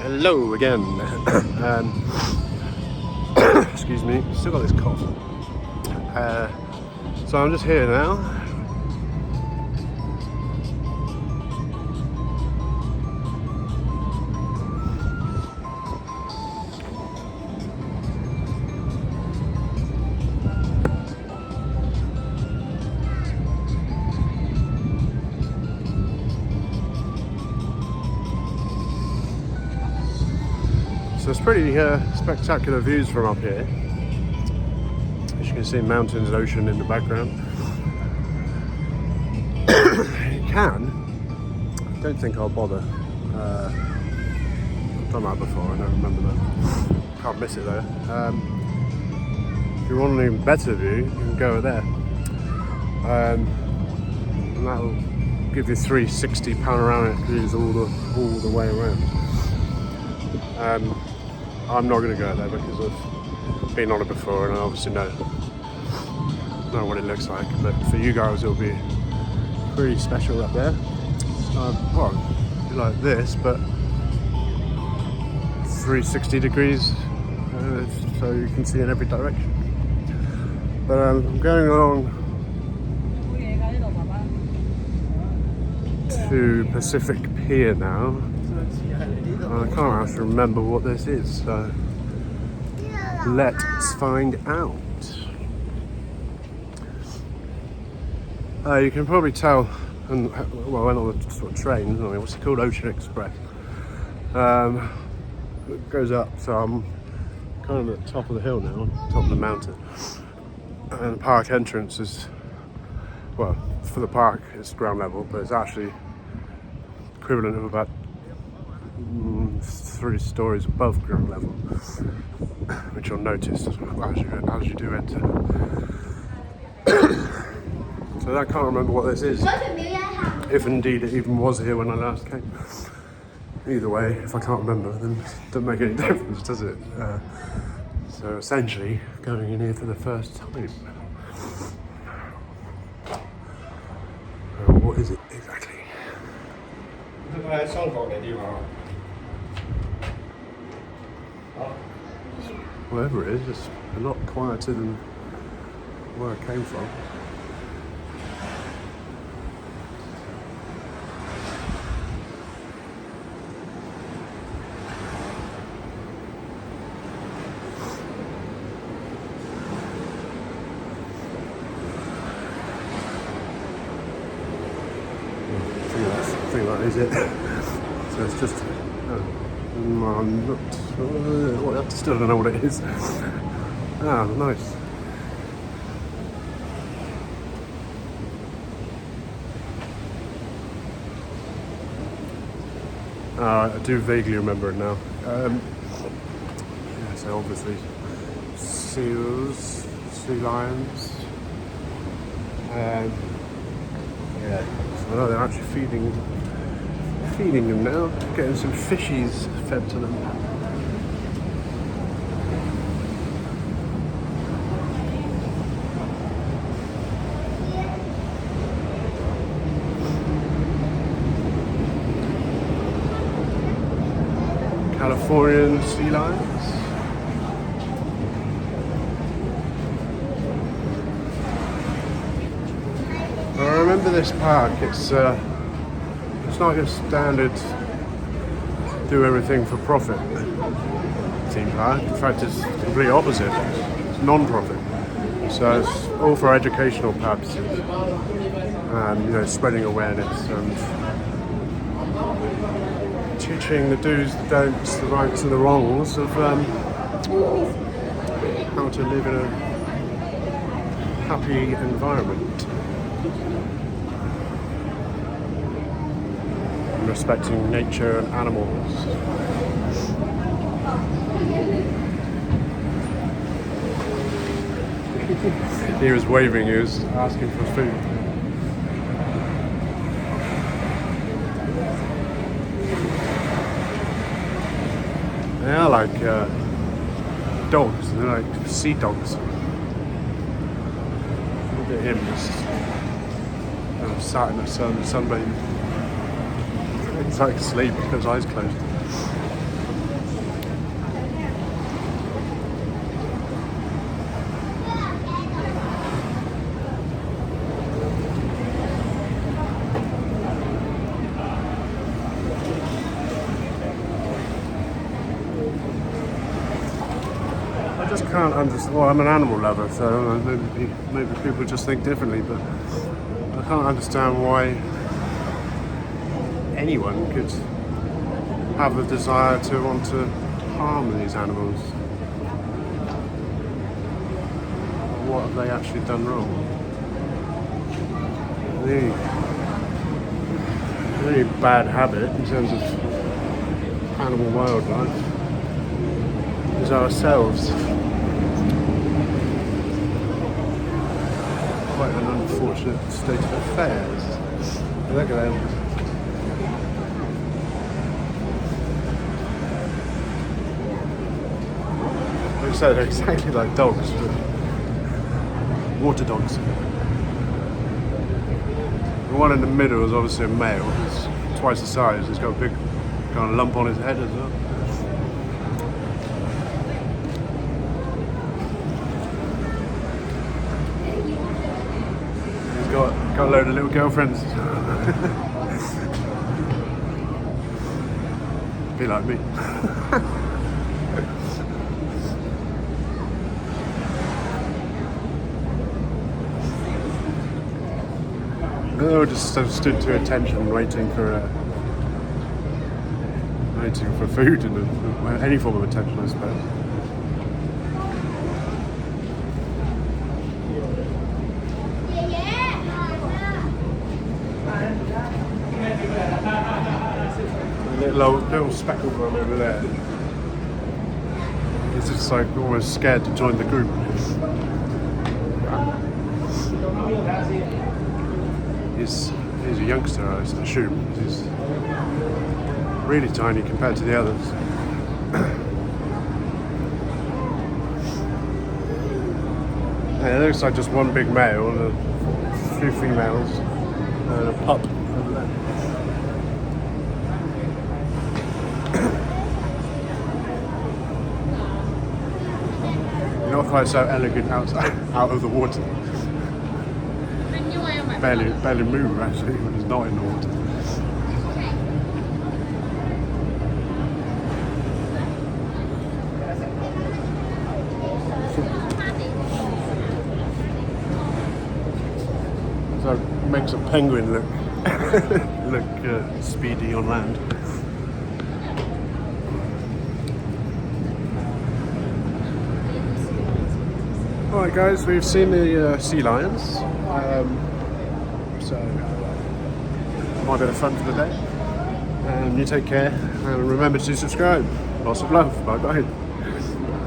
Hello again. Excuse me, still got this cough. So I'm just here now. So it's pretty spectacular views from up here. As you can see, mountains and ocean in the background. You can. I don't think I'll bother. I've done that before, I don't remember that. Can't miss it though. If you want an even better view, you can go there. And that'll give you 360 panoramic views all the way around. I'm not going to go there because I've been on it before and I obviously know what it looks like. But for you guys, it'll be pretty special up there. Well, it'll be like this, but 360 degrees, so you can see in every direction. But I'm going along to Pacific Pier now. I can't actually remember what this is, so let's find out. You can probably tell, and well, I went on the sort of train, what's it called, Ocean Express. It goes up, so I'm kind of at the top of the hill now, top of the mountain. And the park entrance is, well, for the park it's ground level, but it's actually equivalent of about 3 stories above ground level, which you'll notice as you do enter. So I can't remember what this is, if indeed it even was here when I last came. Either way, if I can't remember, then it doesn't make any difference, does it? So essentially, going in here for the first time. What is it exactly? Whatever it is, it's a lot quieter than where I came from. I think that is it. So it's just I'm not, well, I still don't know what it is. Ah, nice. I do vaguely remember it now. Yeah, so obviously seals, sea lions, and yeah, so I know they're actually feeding them now, getting some fishies fed to them. Californian sea lions. I remember this park, it's not your standard do everything for profit theme park. In fact, it's the complete opposite. It's non-profit. So it's all for educational purposes and spreading awareness and teaching the do's, the don'ts, the rights and the wrongs of how to live in a happy environment. Respecting nature and animals. He was waving, he was asking for food. They are like dogs, they're like sea dogs. Look at him, just sat in the sun, sunbathing. It's like asleep with his eyes closed. I just can't understand. Well, I'm an animal lover, so maybe people just think differently, but I can't understand why anyone could have the desire to want to harm these animals. What have they actually done wrong? The really bad habit in terms of animal wildlife is ourselves. Quite an unfortunate state of affairs. Look at them. Like I said, they're exactly like dogs, but water dogs. The one in the middle is obviously a male. He's twice the size. He's got a big kind of lump on his head as well. He's got a load of little girlfriends. Be like me. They were just stood to attention, waiting for food and any form of attention, I suppose. Little speckled one over there. He's just like almost scared to join the group. He's a youngster, I assume. He's really tiny compared to the others. And it looks like just one big male and a few females and a pup over there. Not quite so elegant outside, out of the water. Barely move actually when it's not in the water. So it makes a penguin look speedy on land. Alright guys, we've seen the sea lions. So might be the fun for the day. You take care and remember to subscribe. Lots of love. Bye bye.